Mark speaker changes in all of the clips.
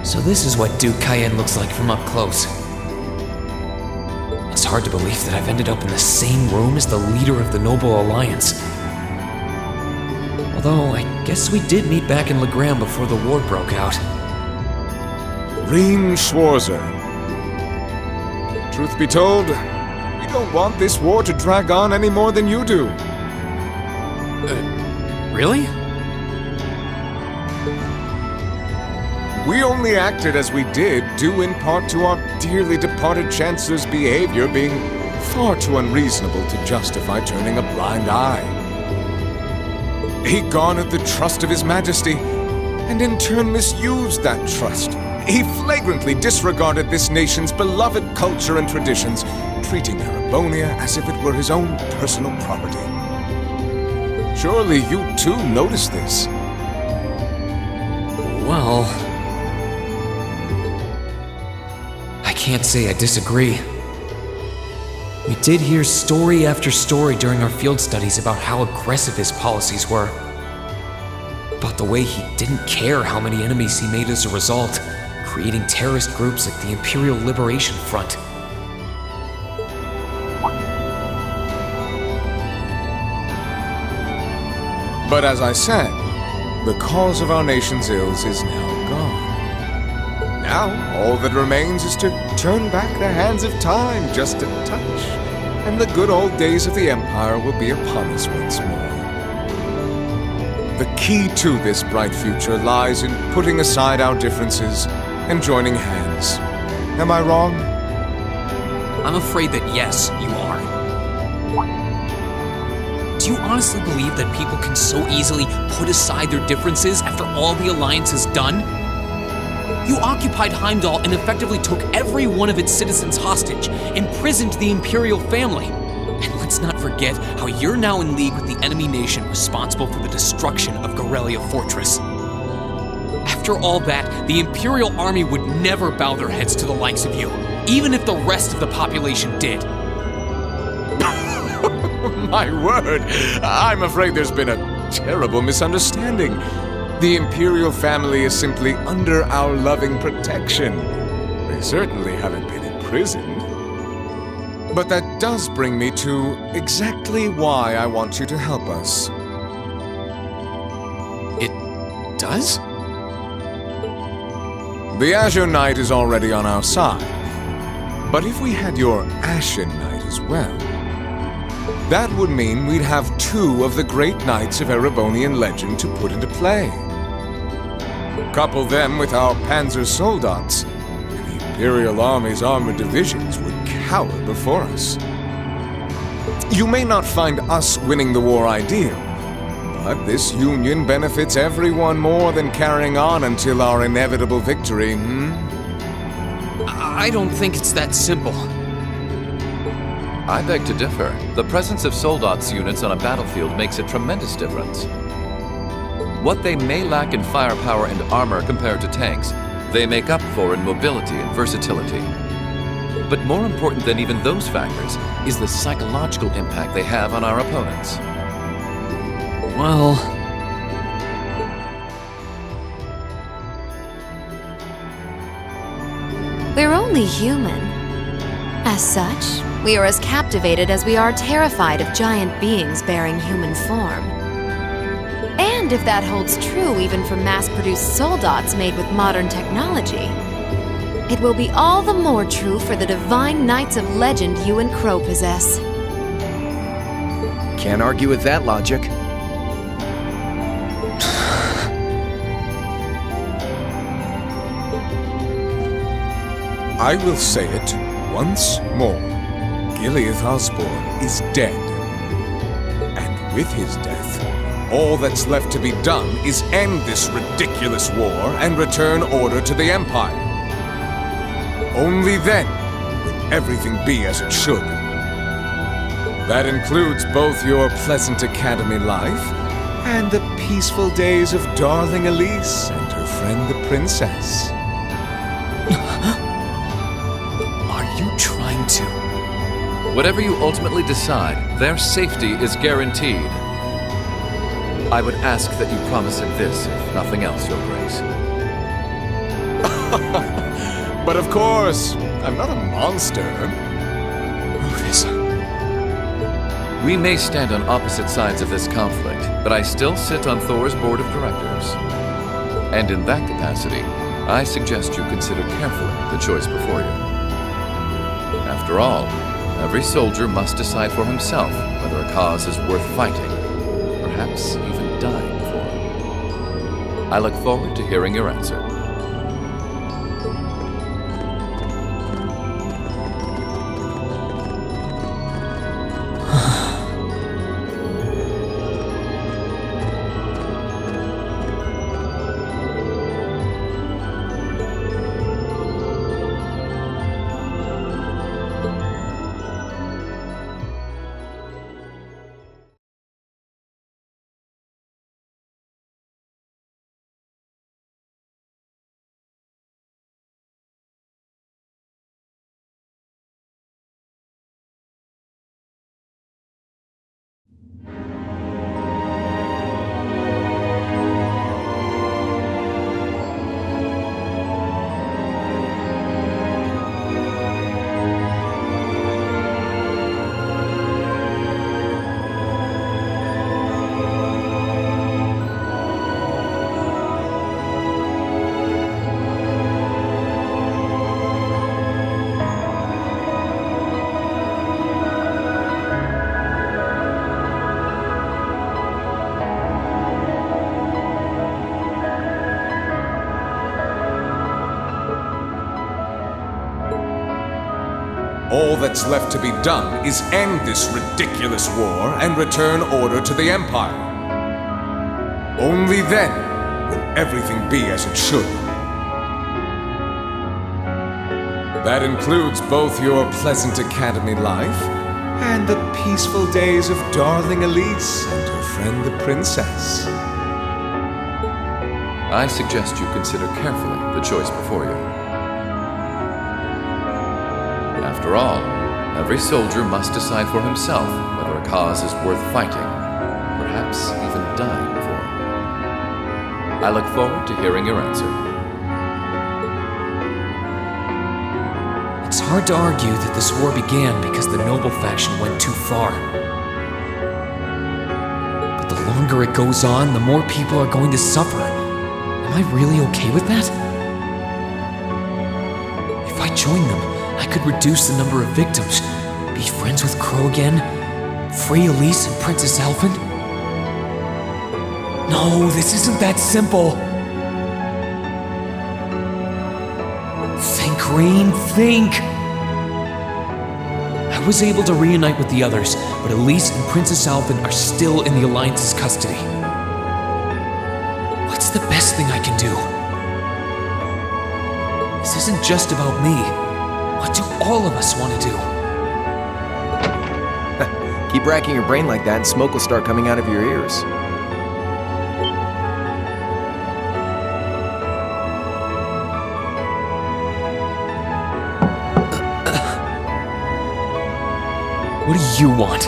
Speaker 1: So this is what Duke Cayenne looks like from up close. It's hard to believe that I've ended up in the same room as the leader of the Noble Alliance. Although, I guess we did meet back in Legram before the war broke out.
Speaker 2: Reem Schwarzer. Truth be told, we don't want this war to drag on any more than you do.
Speaker 1: Really?
Speaker 2: We only acted as we did due in part to our dearly departed Chancellor's behavior being far too unreasonable to justify turning a blind eye. He garnered the trust of His Majesty, and in turn misused that trust. He flagrantly disregarded this nation's beloved culture and traditions, treating Erebonia as if it were his own personal property. Surely you too noticed this.
Speaker 1: Well, I can't say I disagree. We did hear story after story during our field studies about how aggressive his policies were. About the way he didn't care how many enemies he made as a result, creating terrorist groups like the Imperial Liberation Front.
Speaker 2: But as I said, the cause of our nation's ills is now gone. Now, all that remains is to turn back the hands of time just a touch, and the good old days of the Empire will be upon us once more. The key to this bright future lies in putting aside our differences and joining hands. Am I wrong?
Speaker 1: I'm afraid that yes, you are. Do you honestly believe that people can so easily put aside their differences after all the Alliance has done? You occupied Heimdall and effectively took every one of its citizens hostage, imprisoned the Imperial family. And let's not forget how you're now in league with the enemy nation responsible for the destruction of Gorelia Fortress. After all that, the Imperial army would never bow their heads to the likes of you, even if the rest of the population did.
Speaker 2: My word, I'm afraid there's been a terrible misunderstanding. The Imperial family is simply under our loving protection. They certainly haven't been imprisoned. But that does bring me to exactly why I want you to help us.
Speaker 1: It does?
Speaker 2: The Azure Knight is already on our side. But if we had your Ashen Knight as well, that would mean we'd have two of the great knights of Erebonian legend to put into play. Couple them with our Panzer Soldats, and the Imperial Army's armored divisions would cower before us. You may not find us winning the war ideal, but this union benefits everyone more than carrying on until our inevitable victory,
Speaker 1: I don't think it's that simple.
Speaker 3: I beg to differ. The presence of Soldats units on a battlefield makes a tremendous difference. What they may lack in firepower and armor compared to tanks, they make up for in mobility and versatility. But more important than even those factors is the psychological impact they have on our opponents.
Speaker 1: Well,
Speaker 4: we're only human. As such, we are as captivated as we are terrified of giant beings bearing human form. And if that holds true even for mass-produced soldats made with modern technology, it will be all the more true for the divine knights of legend you and Crow possess.
Speaker 5: Can't argue with that logic.
Speaker 2: I will say it once more. Gileath Osborne is dead. And with his death, all that's left to be done is end this ridiculous war and return order to the Empire. Only then will everything be as it should. That includes both your pleasant academy life and the peaceful days of darling Elise and her friend the princess.
Speaker 1: are you trying to...
Speaker 3: Whatever you ultimately decide, their safety is guaranteed. I would ask that you promise it this, if nothing else, Your Grace.
Speaker 2: But of course, I'm not a monster.
Speaker 1: Rufus.
Speaker 3: We may stand on opposite sides of this conflict, but I still sit on Thor's board of directors. And in that capacity, I suggest you consider carefully the choice before you. After all, every soldier must decide for himself whether a cause is worth fighting, perhaps even dying for. I look forward to hearing your answer.
Speaker 2: All that's left to be done is end this ridiculous war and return order to the Empire. Only then will everything be as it should. That includes both your pleasant academy life and the peaceful days of darling Elise and her friend the princess.
Speaker 3: I suggest you consider carefully the choice before you. After all, every soldier must decide for himself whether a cause is worth fighting, perhaps even dying for. I look forward to hearing your answer.
Speaker 1: It's hard to argue that this war began because the noble faction went too far. But the longer it goes on, the more people are going to suffer. Am I really okay with that? If I join them, I could reduce the number of victims, be friends with Crow again, free Elise and Princess Elfin. No, this isn't that simple. Think, Rain, think! I was able to reunite with the others, but Elise and Princess Elfin are still in the Alliance's custody. What's the best thing I can do? This isn't just about me. What do all of us want to do?
Speaker 5: Keep racking your brain like that and smoke will start coming out of your ears.
Speaker 1: What do you want?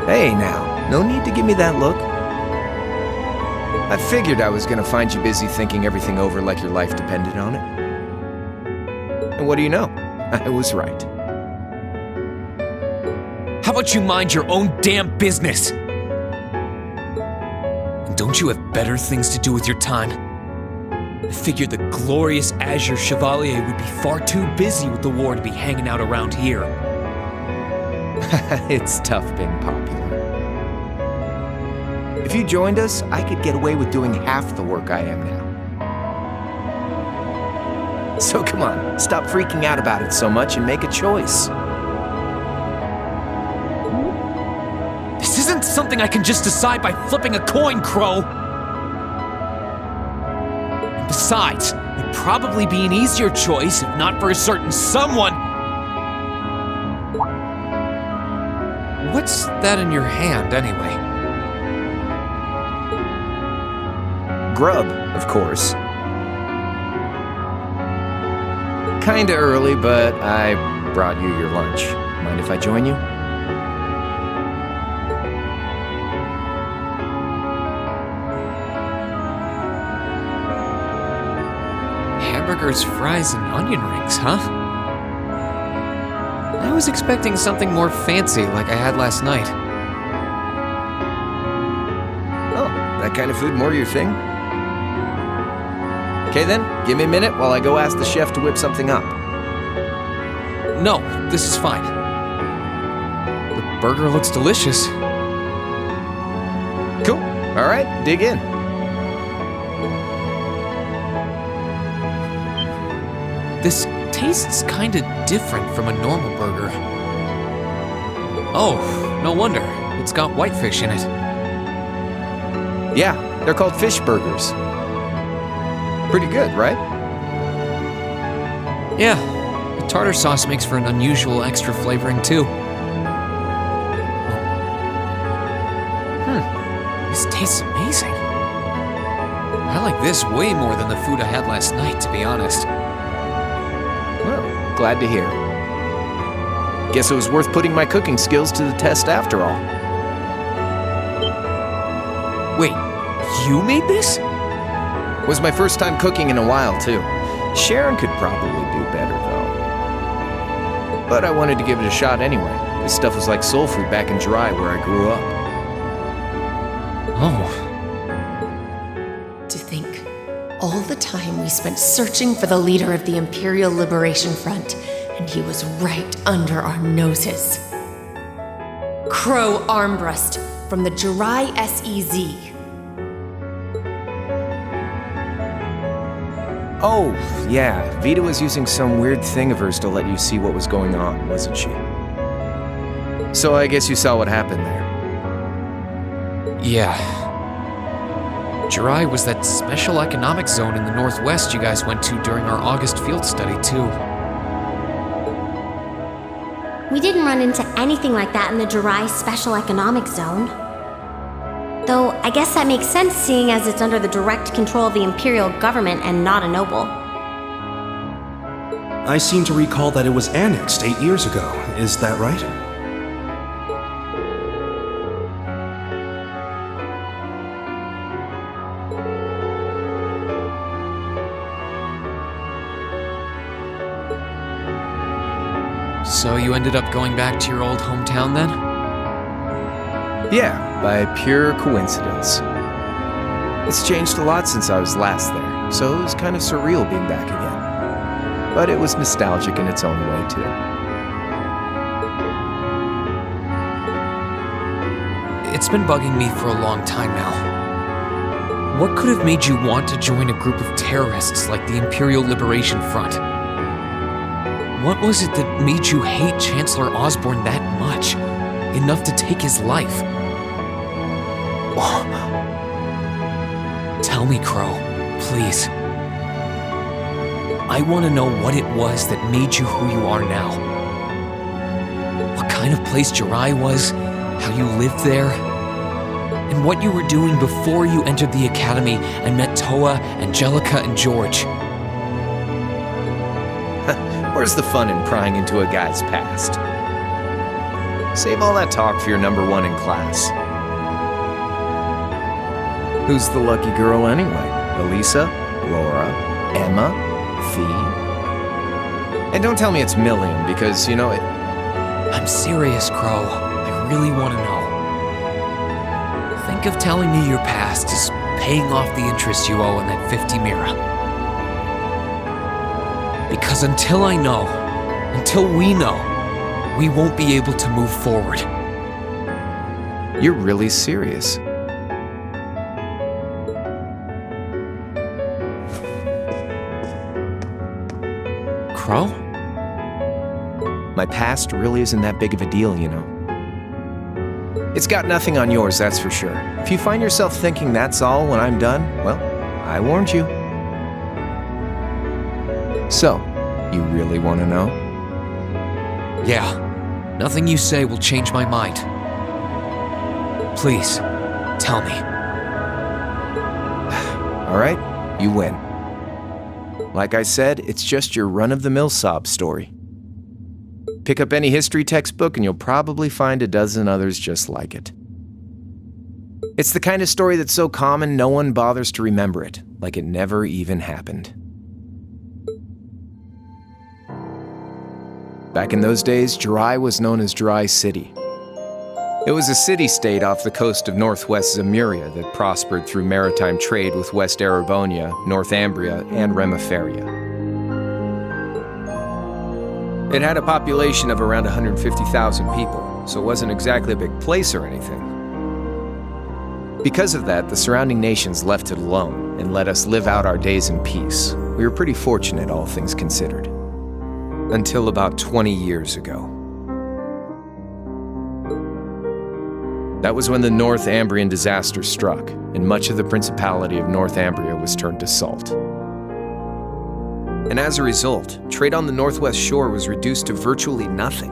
Speaker 5: Hey now, no need to give me that look. I figured I was gonna find you busy thinking everything over like your life depended on it. And what do you know? I was right.
Speaker 1: How about you mind your own damn business? And don't you have better things to do with your time? I figured the glorious Azure Chevalier would be far too busy with the war to be hanging out around here.
Speaker 5: It's tough being popular. If you joined us, I could get away with doing half the work I am now. So come on, stop freaking out about it so much and make a choice.
Speaker 1: This isn't something I can just decide by flipping a coin, Crow! And besides, it'd probably be an easier choice if not for a certain someone. What's that in your hand, anyway?
Speaker 5: Grub, of course. Kinda early, but I brought you your lunch. Mind if I join you?
Speaker 1: burgers, fries, and onion rings, huh? I was expecting something more fancy like I had last night.
Speaker 5: Oh, that kind of food more your thing? Okay then, give me a minute while I go ask the chef to whip something up.
Speaker 1: No, this is fine. The burger looks delicious.
Speaker 5: Cool. All right, dig in.
Speaker 1: This tastes kinda different from a normal burger. Oh, no wonder. It's got whitefish in it.
Speaker 5: Yeah, they're called fish burgers. Pretty good, right?
Speaker 1: Yeah, the tartar sauce makes for an unusual extra flavoring too. This tastes amazing. I like this way more than the food I had last night, to be honest.
Speaker 5: Well, glad to hear. Guess it was worth putting my cooking skills to the test after all.
Speaker 1: Wait, you made this?
Speaker 5: Was my first time cooking in a while, too. Sharon could probably do better, though. But I wanted to give it a shot anyway. This stuff was like soul food back in Jirai, where I grew up.
Speaker 1: Oh.
Speaker 6: To think, all the time we spent searching for the leader of the Imperial Liberation Front, and he was right under our noses. Crow Armbrust from the Jirai SEZ.
Speaker 5: Oh, yeah, Vita was using some weird thing of hers to let you see what was going on, wasn't she? So I guess you saw what happened there.
Speaker 1: Yeah. Jirai was that special economic zone in the northwest you guys went to during our August field study, too.
Speaker 7: We didn't run into anything like that in the Jirai Special Economic Zone. Though, I guess that makes sense seeing as it's under the direct control of the Imperial government and not a noble.
Speaker 8: I seem to recall that it was annexed 8 years ago. Is that right?
Speaker 1: So you ended up going back to your old hometown then?
Speaker 5: Yeah, by pure coincidence. It's changed a lot since I was last there, so it was kind of surreal being back again. But it was nostalgic in its own way, too.
Speaker 1: It's been bugging me for a long time now. What could have made you want to join a group of terrorists like the Imperial Liberation Front? What was it that made you hate Chancellor Osborne that much? Enough to take his life? Tell me, Crow, please. I want to know what it was that made you who you are now. What kind of place Jirai was, how you lived there, and what you were doing before you entered the academy and met Toa, Angelica, and George.
Speaker 5: Where's the fun in prying into a guy's past? Save all that talk for your number one in class. Who's the lucky girl anyway? Elisa? Laura? Emma? Fee? And don't tell me it's Million, because, you know, it...
Speaker 1: I'm serious, Crow. I really want to know. Think of telling me your past as paying off the interest you owe in that 50 Mira. Because until I know, until we know, we won't be able to move forward.
Speaker 5: You're really serious.
Speaker 1: Crow?
Speaker 5: My past really isn't that big of a deal, you know. It's got nothing on yours, that's for sure. If you find yourself thinking that's all when I'm done, well, I warned you. So, you really want to know?
Speaker 1: Yeah. Nothing you say will change my mind. Please, tell me.
Speaker 5: All right, you win. Like I said, it's just your run-of-the-mill sob story. Pick up any history textbook and you'll probably find a dozen others just like it. It's the kind of story that's so common no one bothers to remember it, like it never even happened. Back in those days, Jirai was known as Jirai City. It was a city-state off the coast of northwest Zemuria that prospered through maritime trade with West Erebonia, Northumbria, and Remiferia. It had a population of around 150,000 people, so it wasn't exactly a big place or anything. Because of that, the surrounding nations left it alone and let us live out our days in peace. We were pretty fortunate, all things considered. Until about 20 years ago. That was when the Northumbrian disaster struck, and much of the Principality of Northumbria was turned to salt. And as a result, trade on the northwest shore was reduced to virtually nothing.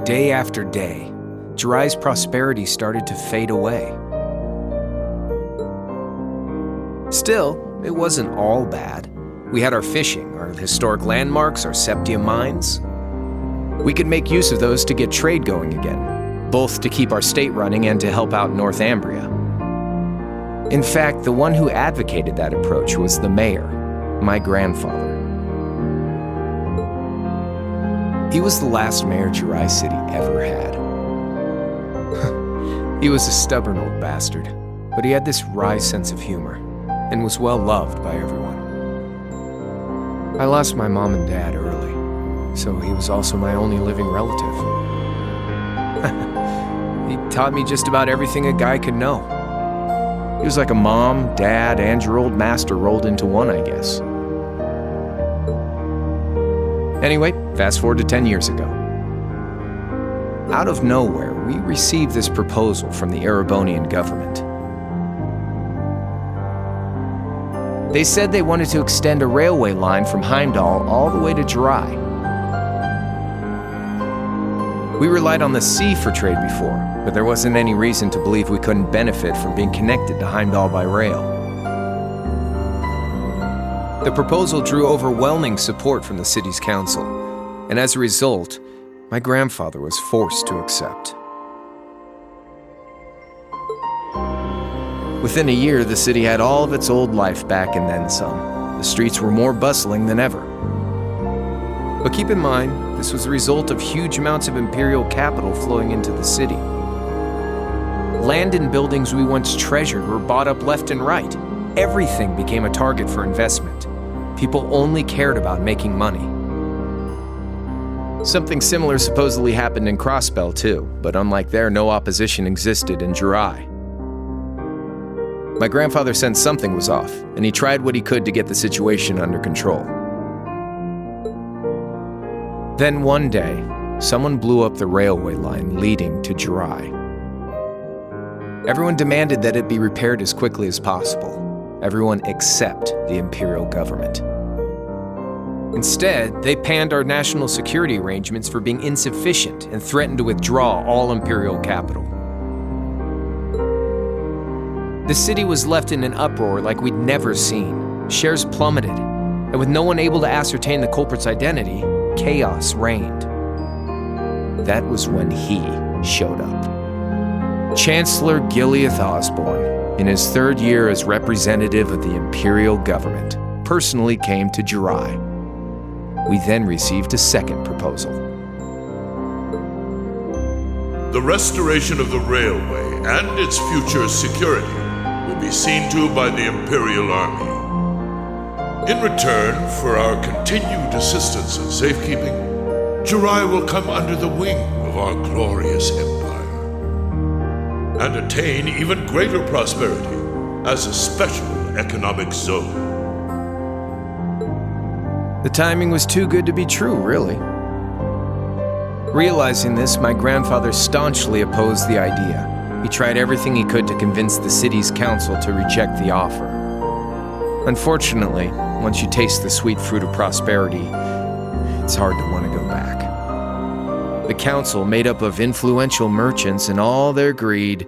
Speaker 5: Day after day, Jirai's prosperity started to fade away. Still, it wasn't all bad. We had our fishing, our historic landmarks, our Septia mines. We could make use of those to get trade going again, both to keep our state running and to help out Northumbria. In fact, the one who advocated that approach was the mayor, my grandfather. He was the last mayor Jirai City ever had. He was a stubborn old bastard, but he had this wry sense of humor and was well loved by everyone. I lost my mom and dad early, so he was also my only living relative. He taught me just about everything a guy could know. He was like a mom, dad, and your old master rolled into one, I guess. Anyway, fast forward to 10 years ago. Out of nowhere, we received this proposal from the Erebonian government. They said they wanted to extend a railway line from Heimdall all the way to Jirai. We relied on the sea for trade before, but there wasn't any reason to believe we couldn't benefit from being connected to Heimdall by rail. The proposal drew overwhelming support from the city's council, and as a result, my grandfather was forced to accept. Within a year, the city had all of its old life back and then some. The streets were more bustling than ever. But keep in mind, this was a result of huge amounts of imperial capital flowing into the city. Land and buildings we once treasured were bought up left and right. Everything became a target for investment. People only cared about making money. Something similar supposedly happened in Crossbell too, but unlike there, no opposition existed in Jirai. My grandfather sensed something was off, and he tried what he could to get the situation under control. Then one day, someone blew up the railway line leading to Jirai. Everyone demanded that it be repaired as quickly as possible. Everyone except the imperial government. Instead, they panned our national security arrangements for being insufficient and threatened to withdraw all imperial capital. The city was left in an uproar like we'd never seen. Shares plummeted, and with no one able to ascertain the culprit's identity, chaos reigned. That was when he showed up. Chancellor Gileath Osborne, in his third year as representative of the imperial government, personally came to Jirai. We then received a second proposal.
Speaker 9: The restoration of the railway and its future security will be seen to by the Imperial Army. In return for our continued assistance and safekeeping, Jirai will come under the wing of our glorious empire and attain even greater prosperity as a special economic zone.
Speaker 5: The timing was too good to be true, really. Realizing this, my grandfather staunchly opposed the idea. He tried everything he could to convince the city's council to reject the offer. Unfortunately, once you taste the sweet fruit of prosperity, it's hard to want to go back. The council, made up of influential merchants and all their greed,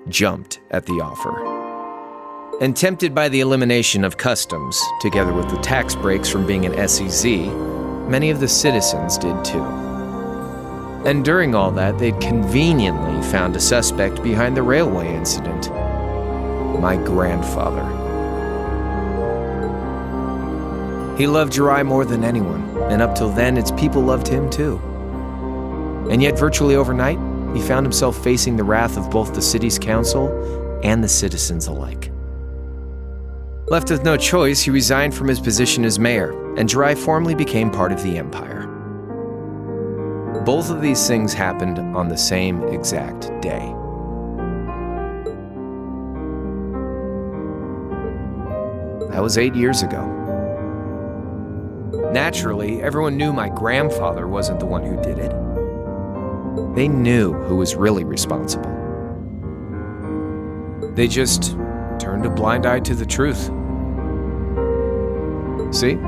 Speaker 5: jumped at the offer. And tempted by the elimination of customs, together with the tax breaks from being an SEZ, many of the citizens did too. And during all that, they'd conveniently found a suspect behind the railway incident. My grandfather. He loved Jirai more than anyone, and up till then, its people loved him too. And yet, virtually overnight, he found himself facing the wrath of both the city's council and the citizens alike. Left with no choice, he resigned from his position as mayor, and Jirai formally became part of the Empire. Both of these things happened on the same exact day. That was 8 years ago. Naturally, everyone knew my grandfather wasn't the one who did it. They knew who was really responsible. They just turned a blind eye to the truth. See?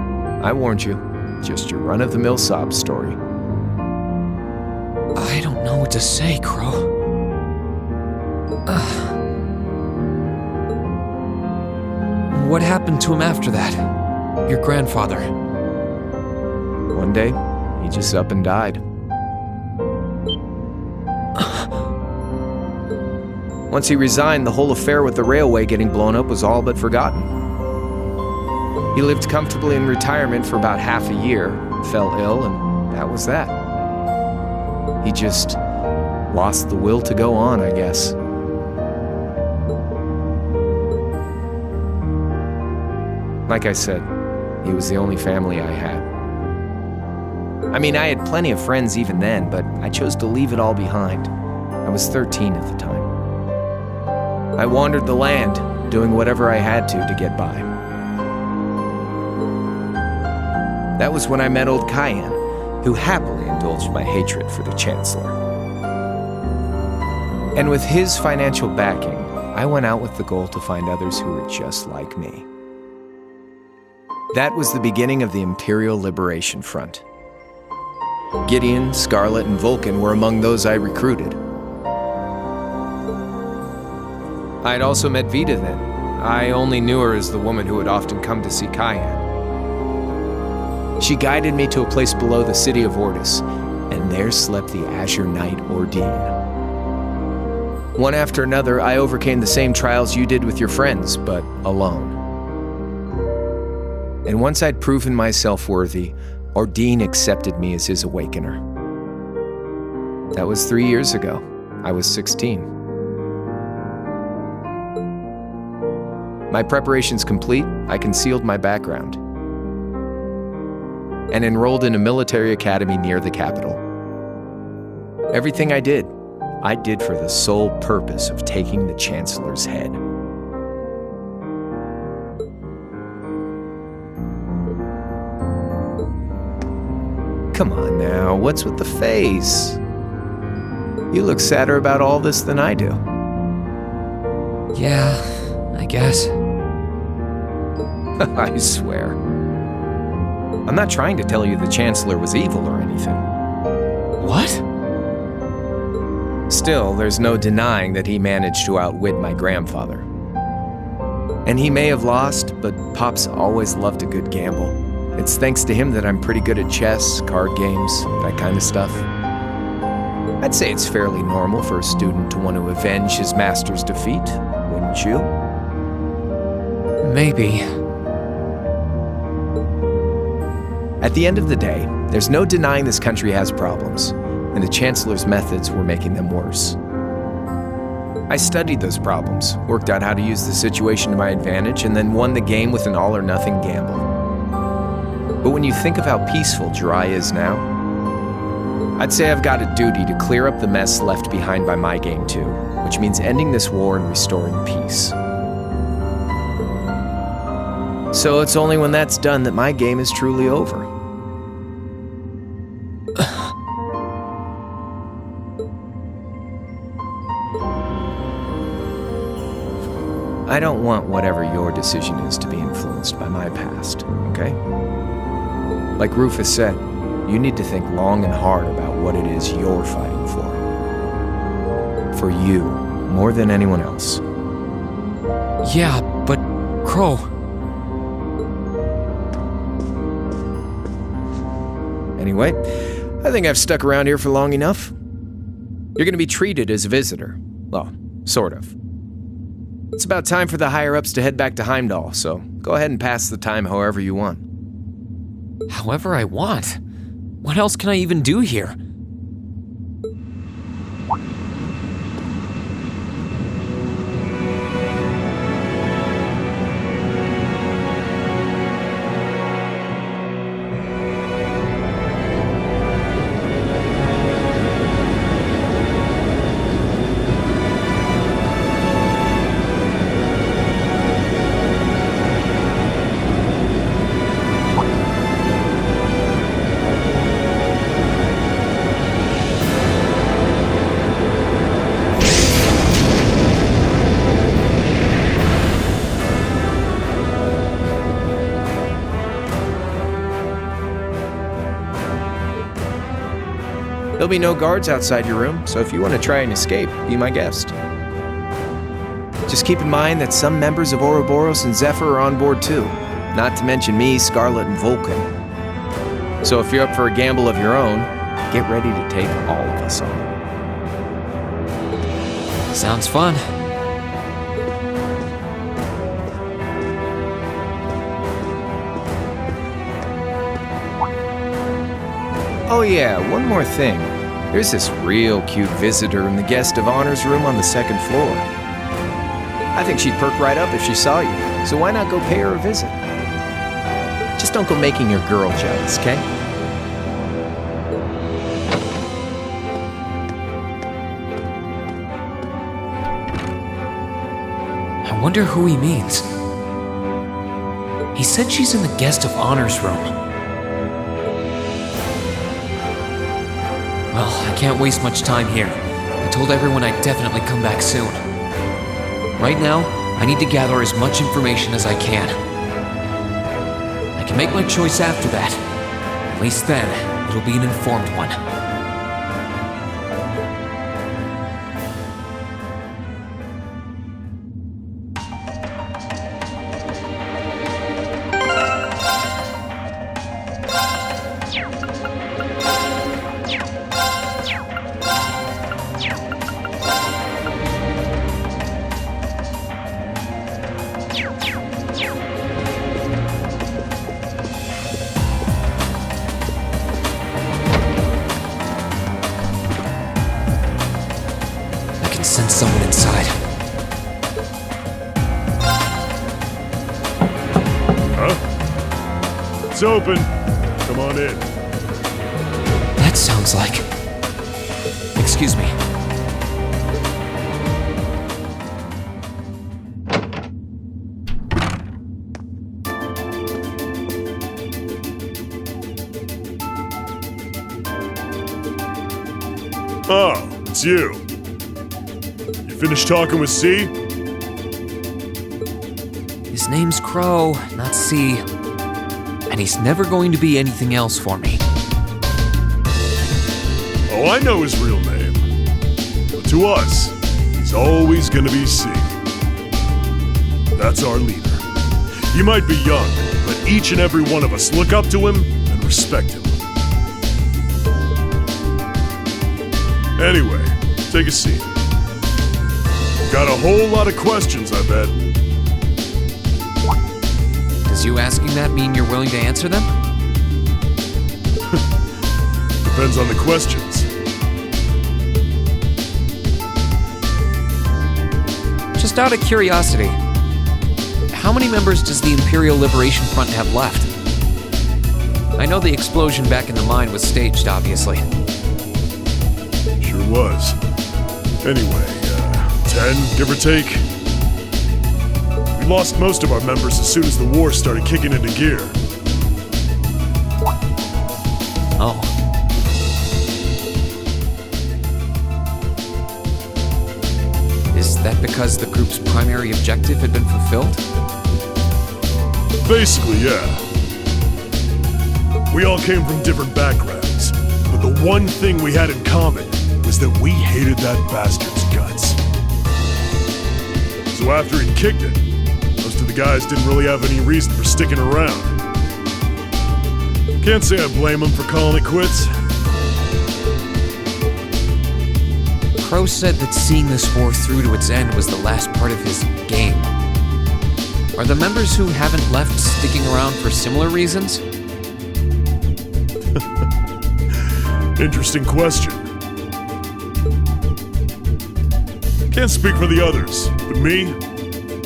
Speaker 5: I warned you. Just your run-of-the-mill sob story.
Speaker 1: I don't know what to say, Crow. What happened to him after that? Your grandfather.
Speaker 5: One day, he just up and died. Once he resigned, the whole affair with the railway getting blown up was all but forgotten. He lived comfortably in retirement for about half a year, fell ill, and that was that. He just lost the will to go on, I guess. Like I said, he was the only family I had. I mean, I had plenty of friends even then, but I chose to leave it all behind. I was 13 at the time. I wandered the land, doing whatever I had to get by. That was when I met old Cayenne, who happily indulged my hatred for the Chancellor. And with his financial backing, I went out with the goal to find others who were just like me. That was the beginning of the Imperial Liberation Front. Gideon, Scarlet, and Vulcan were among those I recruited. I had also met Vita then. I only knew her as the woman who would often come to see Cayenne. She guided me to a place below the city of Ordis, and there slept the Azure Knight Ordine. One after another, I overcame the same trials you did with your friends, but alone. And once I'd proven myself worthy, Ordine accepted me as his awakener. That was 3 years ago. I was 16. My preparations complete, I concealed my background and enrolled in a military academy near the capital. Everything I did for the sole purpose of taking the Chancellor's head. Come on now, what's with the face? You look sadder about all this than I do.
Speaker 1: Yeah, I guess.
Speaker 5: I swear. I'm not trying to tell you the Chancellor was evil or anything.
Speaker 1: What?
Speaker 5: Still, there's no denying that he managed to outwit my grandfather. And he may have lost, but Pop's always loved a good gamble. It's thanks to him that I'm pretty good at chess, card games, that kind of stuff. I'd say it's fairly normal for a student to want to avenge his master's defeat, wouldn't you?
Speaker 1: Maybe.
Speaker 5: At the end of the day, there's no denying this country has problems, and the Chancellor's methods were making them worse. I studied those problems, worked out how to use the situation to my advantage, and then won the game with an all-or-nothing gamble. But when you think of how peaceful Jirai is now, I'd say I've got a duty to clear up the mess left behind by my game too, which means ending this war and restoring peace. So it's only when that's done that my game is truly over. I don't want whatever your decision is to be influenced by my past, okay? Like Rufus said, you need to think long and hard about what it is you're fighting for. For you, more than anyone else.
Speaker 1: Yeah, but Crow...
Speaker 5: Anyway, I think I've stuck around here for long enough. You're going to be treated as a visitor. Well, sort of. It's about time for the higher-ups to head back to Heimdall, so go ahead and pass the time however you want.
Speaker 1: however I want. What else can I even do here?
Speaker 5: There'll be no guards outside your room, so if you want to try and escape, be my guest. Just keep in mind that some members of Ouroboros and Zephyr are on board too, not to mention me, Scarlet, and Vulcan. So if you're up for a gamble of your own, get ready to take all of us on.
Speaker 1: Sounds fun.
Speaker 5: Oh yeah, one more thing. There's this real cute visitor in the guest of honor's room on the second floor. I think she'd perk right up if she saw you, so why not go pay her a visit? Just don't go making your girl jealous, okay?
Speaker 1: I wonder who he means. He said she's in the guest of honor's room. Well, I can't waste much time here. I told everyone I'd definitely come back soon. Right now, I need to gather as much information as I can. I can make my choice after that. At least then, it'll be an informed one. Send someone inside.
Speaker 10: Huh? It's open. Come on in.
Speaker 1: That sounds like... Excuse me.
Speaker 10: Oh, it's you. Finished talking with C?
Speaker 1: His name's Crow, not C. And he's never going to be anything else for me.
Speaker 10: Oh, I know his real name. But to us, he's always gonna be C. That's our leader. He might be young, but each and every one of us look up to him and respect him. Anyway, take a seat. Got a whole lot of questions, I bet.
Speaker 1: Does you asking that mean you're willing to answer them?
Speaker 10: Depends on the questions.
Speaker 1: Just out of curiosity, how many members does the Imperial Liberation Front have left? I know the explosion back in the mine was staged, obviously.
Speaker 10: Sure was. Anyway, 10, give or take. We lost most of our members as soon as the war started kicking into gear.
Speaker 1: Oh. Is that because the group's primary objective had been fulfilled?
Speaker 10: Basically, yeah. We all came from different backgrounds, but the one thing we had in common was that we hated that bastard's guts. So after he'd kicked it, most of the guys didn't really have any reason for sticking around. Can't say I blame them for calling it quits.
Speaker 1: Crow said that seeing this war through to its end was the last part of his game. Are the members who haven't left sticking around for similar reasons?
Speaker 10: Interesting question. Can't speak for the others, but me,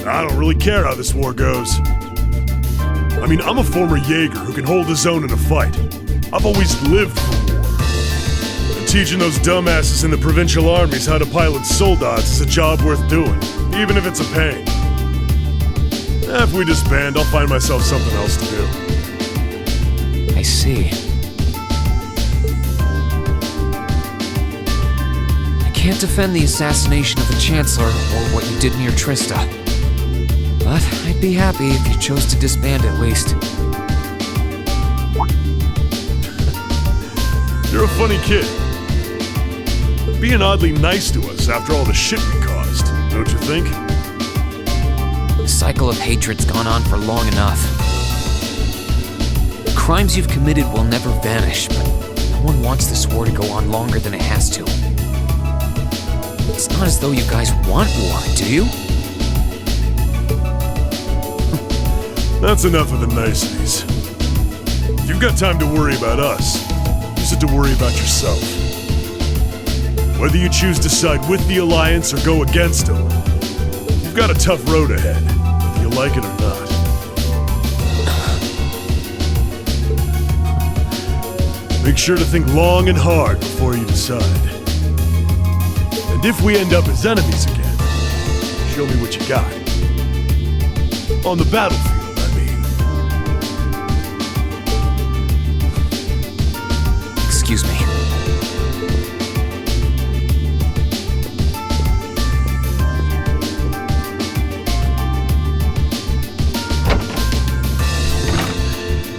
Speaker 10: I don't really care how this war goes. I mean, I'm a former Jaeger who can hold his own in a fight. I've always lived for war. And teaching those dumbasses in the provincial armies how to pilot soldats is a job worth doing, even if it's a pain. If we disband, I'll find myself something else to do.
Speaker 1: I see. I can't defend the assassination of the Chancellor or what you did near Trista. But I'd be happy if you chose to disband at least.
Speaker 10: You're a funny kid. Being oddly nice to us after all the shit we caused, don't you think?
Speaker 1: The cycle of hatred's gone on for long enough. The crimes you've committed will never vanish, but no one wants this war to go on longer than it has to. It's not as though you guys want war, do you?
Speaker 10: That's enough of the niceties. If you've got time to worry about us, use it to worry about yourself. Whether you choose to side with the Alliance or go against them, you've got a tough road ahead, whether you like it or not. Make sure to think long and hard before you decide. And if we end up as enemies again, show me what you got. On the battlefield.
Speaker 1: Excuse me.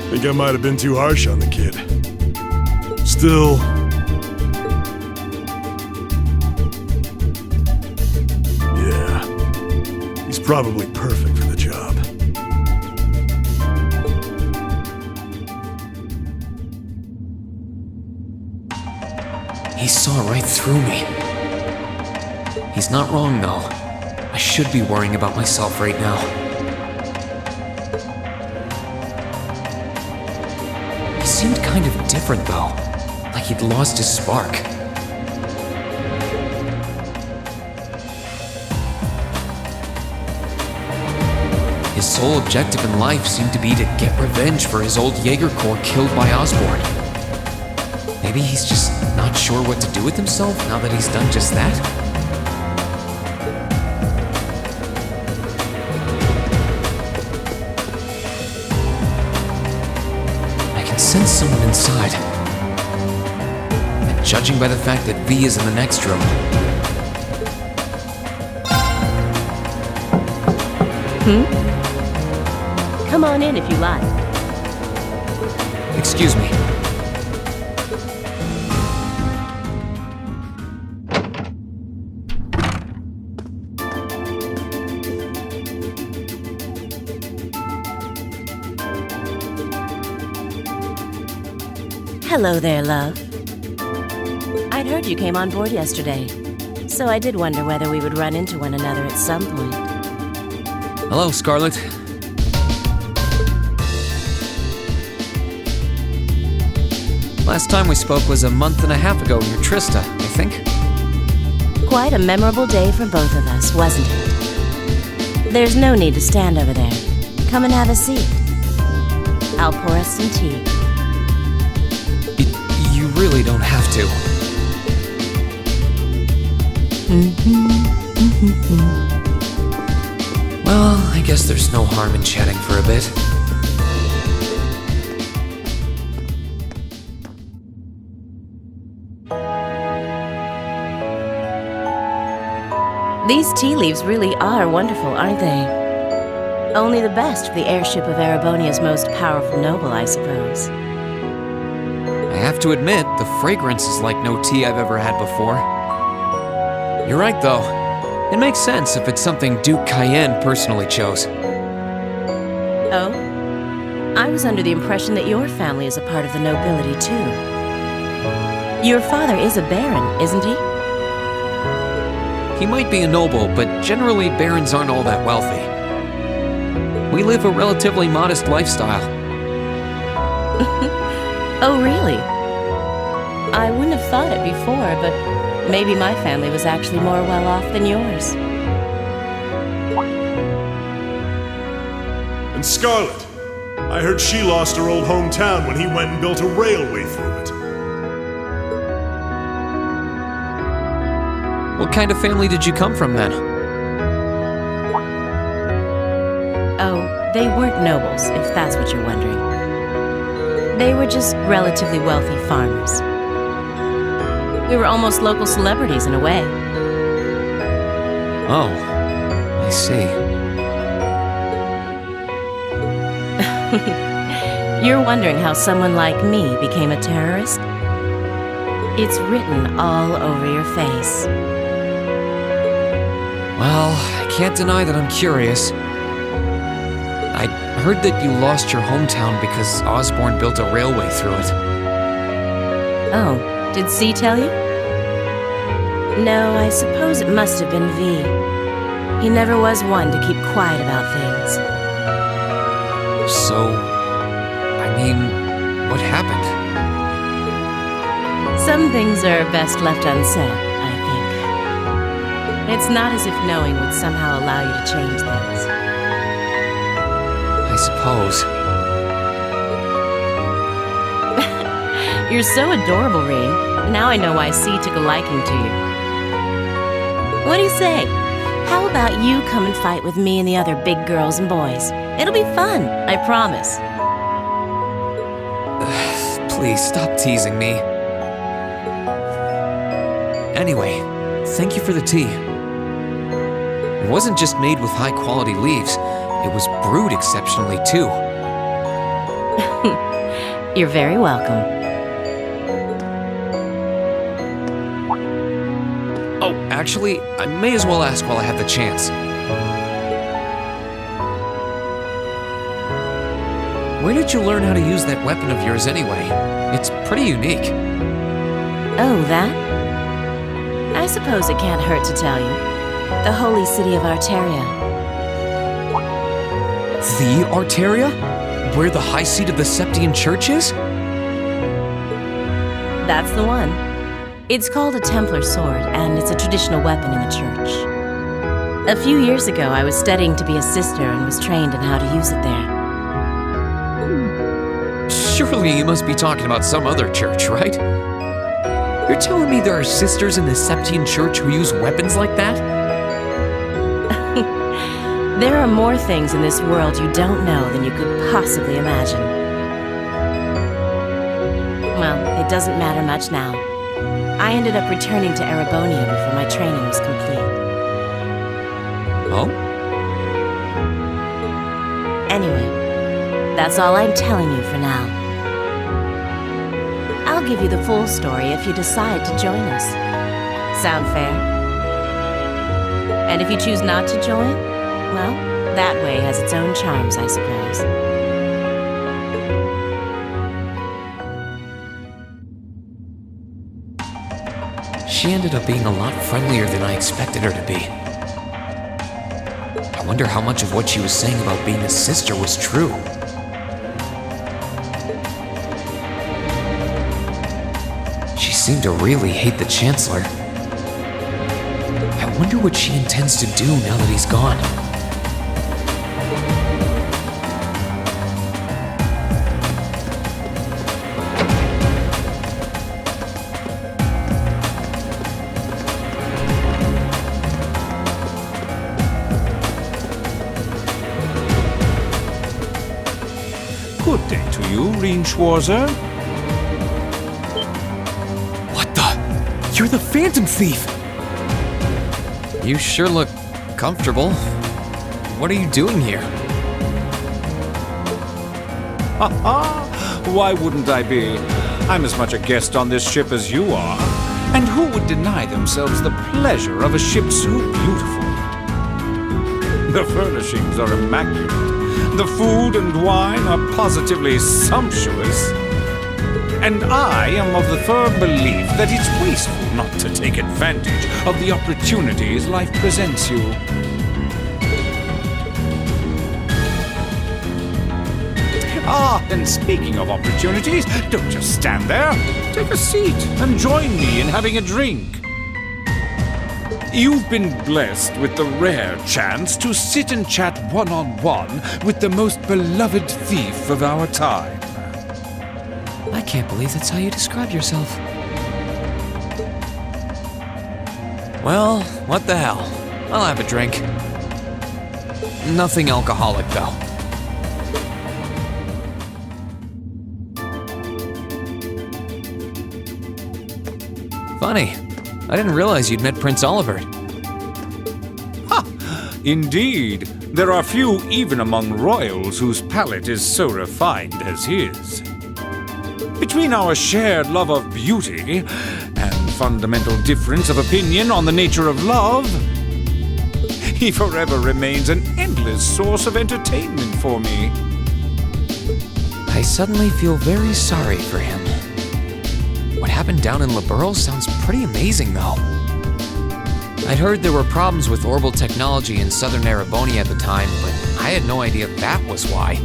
Speaker 10: Think I might have been too harsh on the kid. Still... yeah, he's probably perfect for the job.
Speaker 1: He saw right through me. He's not wrong, though. I should be worrying about myself right now. He seemed kind of different, though. Like he'd lost his spark. His sole objective in life seemed to be to get revenge for his old Jaeger Corps killed by Osborn. Maybe he's just not sure what to do with himself now that he's done just that? I can sense someone inside. And judging by the fact that V is in the next room...
Speaker 11: Come on in if you like.
Speaker 1: Excuse me.
Speaker 11: Hello there, love. I'd heard you came on board yesterday, so I did wonder whether we would run into one another at some point.
Speaker 1: Hello, Scarlet. Last time we spoke was a month and a half ago near Trista, I think.
Speaker 11: Quite a memorable day for both of us, wasn't it? There's no need to stand over there. Come and have a seat. I'll pour us some tea.
Speaker 1: You really don't have to. Well, I guess there's no harm in chatting for a bit.
Speaker 11: These tea leaves really are wonderful, aren't they? Only the best for the airship of Erebonia's most powerful noble, I suppose.
Speaker 1: I have to admit, the fragrance is like no tea I've ever had before. You're right, though. It makes sense if it's something Duke Cayenne personally chose.
Speaker 11: Oh? I was under the impression that your family is a part of the nobility, too. Your father is a baron, isn't he?
Speaker 1: He might be a noble, but generally barons aren't all that wealthy. We live a relatively modest lifestyle.
Speaker 11: Oh, really? I wouldn't have thought it before, but maybe my family was actually more well off than yours.
Speaker 10: And Scarlet, I heard she lost her old hometown when he went and built a railway through it.
Speaker 1: What kind of family did you come from then?
Speaker 11: Oh, they weren't nobles, if that's what you're wondering. They were just relatively wealthy farmers. We were almost local celebrities in a way.
Speaker 1: Oh, I see.
Speaker 11: You're wondering how someone like me became a terrorist? It's written all over your face.
Speaker 1: Well, I can't deny that I'm curious. I heard that you lost your hometown because Osborn built a railway through it.
Speaker 11: Oh, did C tell you? No, I suppose it must have been V. He never was one to keep quiet about things.
Speaker 1: So, I mean, what happened?
Speaker 11: Some things are best left unsaid, I think. It's not as if knowing would somehow allow you to change things.
Speaker 1: I suppose.
Speaker 11: You're so adorable, Rean. Now I know why C took a liking to you. What do you say? How about you come and fight with me and the other big girls and boys? It'll be fun, I promise.
Speaker 1: Please stop teasing me. Anyway, thank you for the tea. It wasn't just made with high-quality leaves. It was brewed exceptionally, too.
Speaker 11: You're very welcome.
Speaker 1: Oh, actually, I may as well ask while I have the chance. Where did you learn how to use that weapon of yours anyway? It's pretty unique.
Speaker 11: Oh, that? I suppose it can't hurt to tell you. The holy city of Arteria.
Speaker 1: The Arteria? Where the high seat of the Septian Church is?
Speaker 11: That's the one. It's called a Templar sword, and it's a traditional weapon in the church. A few years ago, I was studying to be a sister and was trained in how to use it there.
Speaker 1: Surely you must be talking about some other church, right? You're telling me there are sisters in the Septian Church who use weapons like that?
Speaker 11: There are more things in this world you don't know than you could possibly imagine. Well, it doesn't matter much now. I ended up returning to Erebonia before my training was complete.
Speaker 1: Oh?
Speaker 11: Anyway, that's all I'm telling you for now. I'll give you the full story if you decide to join us. Sound fair? And if you choose not to join, well, that way has its own charms, I suppose.
Speaker 1: She ended up being a lot friendlier than I expected her to be. I wonder how much of what she was saying about being a sister was true. She seemed to really hate the Chancellor. I wonder what she intends to do now that he's gone.
Speaker 12: Good day to you, Rean Schwarzer.
Speaker 1: What the? You're the Phantom Thief! You sure look comfortable. What are you doing here?
Speaker 12: Ha ha! Why wouldn't I be? I'm as much a guest on this ship as you are. And who would deny themselves the pleasure of a ship so beautiful? The furnishings are immaculate. The food and wine are positively sumptuous. And I am of the firm belief that it's wasteful not to take advantage of the opportunities life presents you. And speaking of opportunities, don't just stand there. Take a seat and join me in having a drink. You've been blessed with the rare chance to sit and chat one-on-one with the most beloved thief of our time.
Speaker 1: I can't believe that's how you describe yourself. Well, what the hell? I'll have a drink. Nothing alcoholic, though. Funny. I didn't realize you'd met Prince Olivert.
Speaker 12: Indeed, there are few even among royals whose palate is so refined as his. Between our shared love of beauty and fundamental difference of opinion on the nature of love, he forever remains an endless source of entertainment for me.
Speaker 1: I suddenly feel very sorry for him. What happened down in Liberl sounds pretty amazing, though. I'd heard there were problems with orbital technology in southern Erebonia at the time, but I had no idea that was why.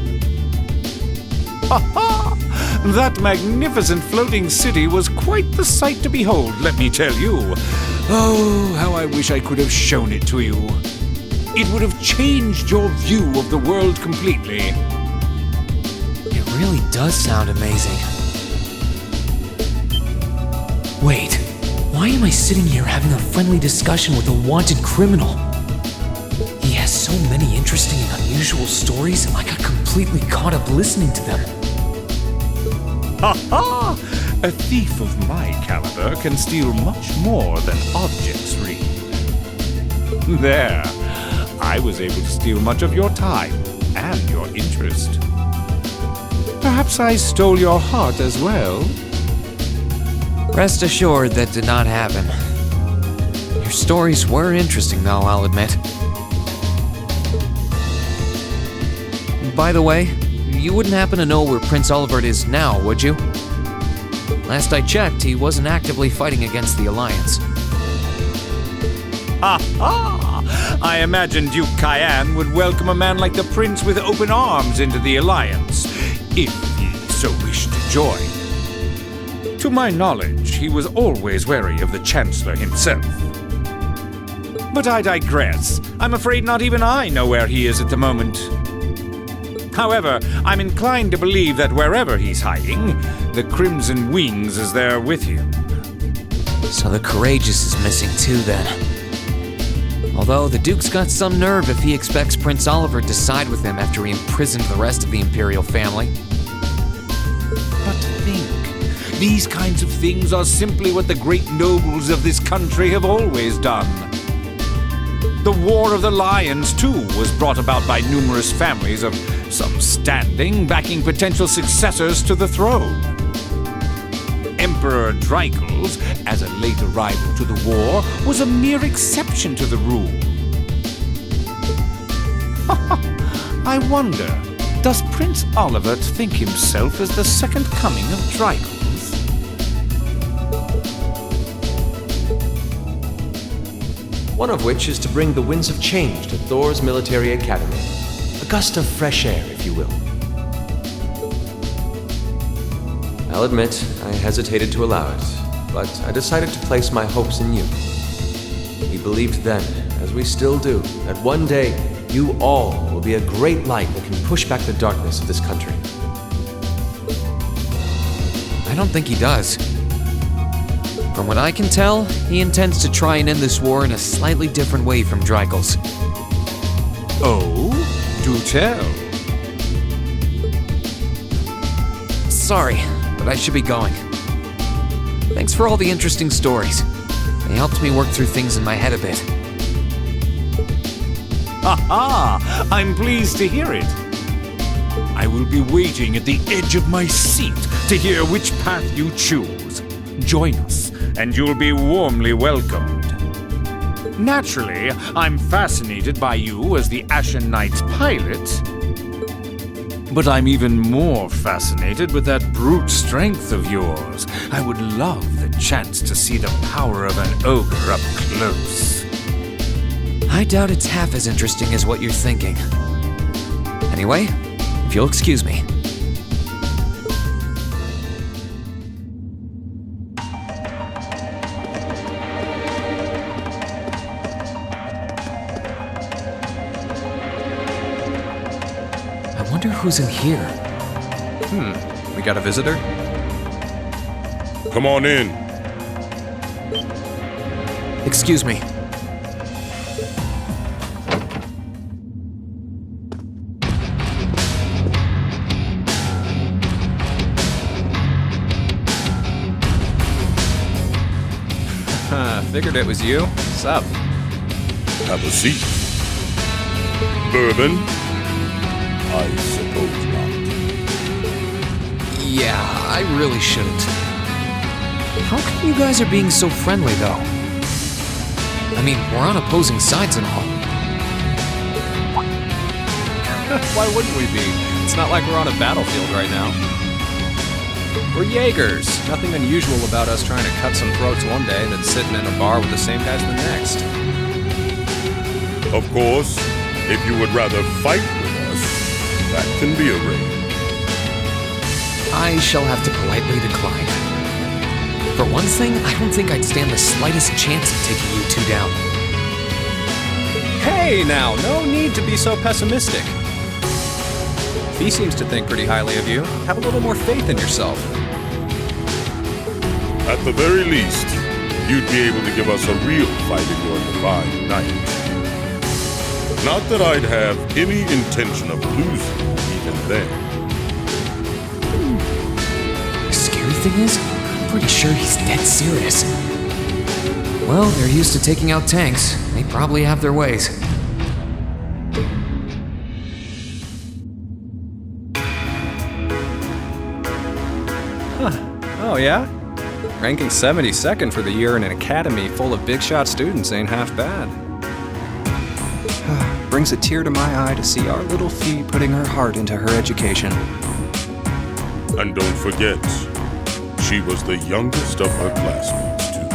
Speaker 12: That magnificent floating city was quite the sight to behold, let me tell you. Oh, how I wish I could have shown it to you. It would have changed your view of the world completely.
Speaker 1: It really does sound amazing. Wait, why am I sitting here having a friendly discussion with a wanted criminal? He has so many interesting and unusual stories, I got completely caught up listening to them.
Speaker 12: A thief of my caliber can steal much more than objects read. There, I was able to steal much of your time and your interest. Perhaps I stole your heart as well.
Speaker 1: Rest assured that did not happen. Your stories were interesting, though, I'll admit. By the way, you wouldn't happen to know where Prince Olivert is now, would you? Last I checked, he wasn't actively fighting against the Alliance.
Speaker 12: I imagine Duke Cayenne would welcome a man like the Prince with open arms into the Alliance, if he so wished to join. To my knowledge, he was always wary of the Chancellor himself. But I digress. I'm afraid not even I know where he is at the moment. However, I'm inclined to believe that wherever he's hiding, the Crimson Wings is there with him.
Speaker 1: So the Courageous is missing too, then. Although the Duke's got some nerve if he expects Prince Olivert to side with him after he imprisoned the rest of the Imperial family.
Speaker 12: But think. These kinds of things are simply what the great nobles of this country have always done. The War of the Lions, too, was brought about by numerous families of some standing backing potential successors to the throne. Emperor Drycles, as a late arrival to the war, was a mere exception to the rule. I wonder, does Prince Olivert think himself as the second coming of Drycles?
Speaker 13: One of which is to bring the winds of change to Thor's military academy. A gust of fresh air, if you will. I'll admit, I hesitated to allow it, but I decided to place my hopes in you. We believed then, as we still do, that one day you all will be a great light that can push back the darkness of this country.
Speaker 1: I don't think he does. From what I can tell, he intends to try and end this war in a slightly different way from Drycles.
Speaker 12: Oh? Do tell.
Speaker 1: Sorry, but I should be going. Thanks for all the interesting stories. They helped me work through things in my head a bit.
Speaker 12: I'm pleased to hear it. I will be waiting at the edge of my seat to hear which path you choose. Join us, and you'll be warmly welcomed. Naturally, I'm fascinated by you as the Ashen Knight's pilot, but I'm even more fascinated with that brute strength of yours. I would love the chance to see the power of an ogre up close.
Speaker 1: I doubt it's half as interesting as what you're thinking. Anyway, if you'll excuse me. wonder who's in here.
Speaker 13: We got a visitor?
Speaker 10: Come on in.
Speaker 1: Excuse me.
Speaker 13: Figured it was you. What's up?
Speaker 10: Have a seat. Bourbon? I suppose not.
Speaker 1: Yeah, I really shouldn't. How come you guys are being so friendly, though? I mean, we're on opposing sides and all.
Speaker 13: Why wouldn't we be? It's not like we're on a battlefield right now. We're Jaegers. Nothing unusual about us trying to cut some throats one day than sitting in a bar with the same guys the next.
Speaker 10: Of course, if you would rather fight with us, that can be arranged.
Speaker 1: I shall have to politely decline. For one thing, I don't think I'd stand the slightest chance of taking you two down.
Speaker 13: Hey now, no need to be so pessimistic. He seems to think pretty highly of you. Have a little more faith in yourself.
Speaker 10: At the very least, you'd be able to give us a real fight in your divine night. Not that I'd have any intention of losing even then.
Speaker 1: The scary thing is, I'm pretty sure he's dead serious. Well, they're used to taking out tanks. They probably have their ways.
Speaker 13: Oh yeah? Ranking 72nd for the year in an academy full of big shot students ain't half bad. Brings a tear to my eye to see our little Fee putting her heart into her education.
Speaker 10: And don't forget, she was the youngest of her classmates, too.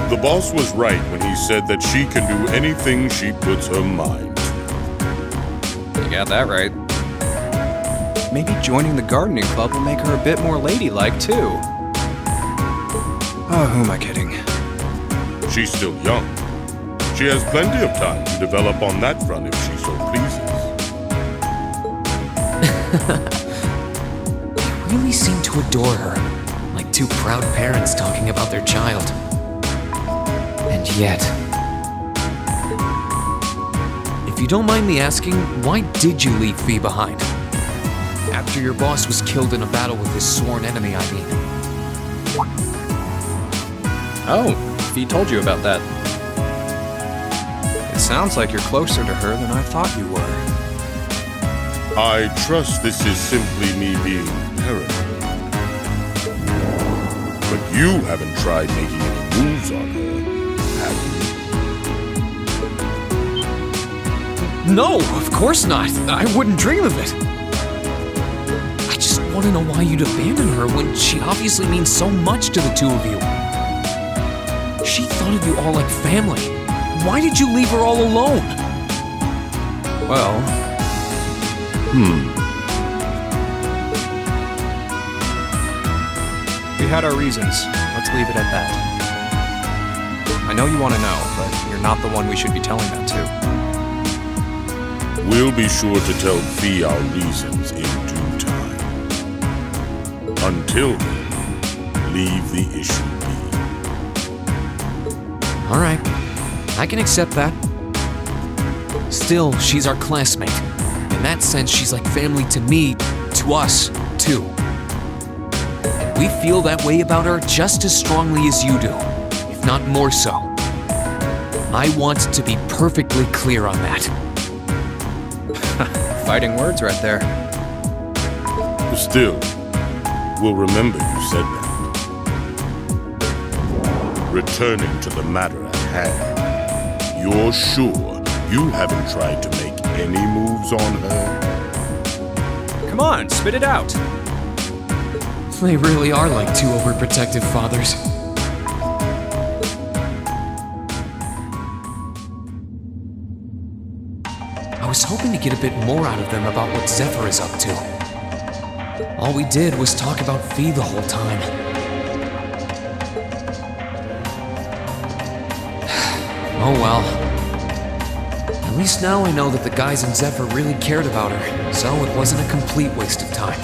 Speaker 10: The boss was right when he said that she can do anything she puts her mind to.
Speaker 13: You got that right. Maybe joining the gardening club will make her a bit more ladylike, too. Oh, who am I kidding?
Speaker 10: She's still young. She has plenty of time to develop on that front if she so pleases.
Speaker 1: They really seem to adore her, like two proud parents talking about their child. And yet... If you don't mind me asking, why did you leave Fee behind? After your boss was killed in a battle with his sworn enemy, I mean.
Speaker 13: Oh, Fee told you about that. It sounds like you're closer to her than I thought you were.
Speaker 10: I trust this is simply me being paranoid. But you haven't tried making any moves on her, have you?
Speaker 1: No, of course not. I wouldn't dream of it. I just want to know why you'd abandon her when she obviously means so much to the two of you. She thought of you all like family. Why did you leave her all alone?
Speaker 13: Well... We had our reasons. Let's leave it at that. I know you want to know, but you're not the one we should be telling that to.
Speaker 10: We'll be sure to tell Fee our reasons in due time. Until then, leave the issue be.
Speaker 1: All right, I can accept that. Still, she's our classmate. In that sense, she's like family to me, to us, too. And we feel that way about her just as strongly as you do, if not more so. I want to be perfectly clear on that.
Speaker 13: Fighting words right there.
Speaker 10: Still, we'll remember you said that. Returning to the matter at hand, you're sure you haven't tried to make any moves on her?
Speaker 13: Come on, spit it out.
Speaker 1: They really are like two overprotective fathers. I was hoping to get a bit more out of them about what Zephyr is up to. All we did was talk about Fee the whole time. Oh well. At At least now I know that the guys in Zephyr really cared about her, so it wasn't a complete waste of time.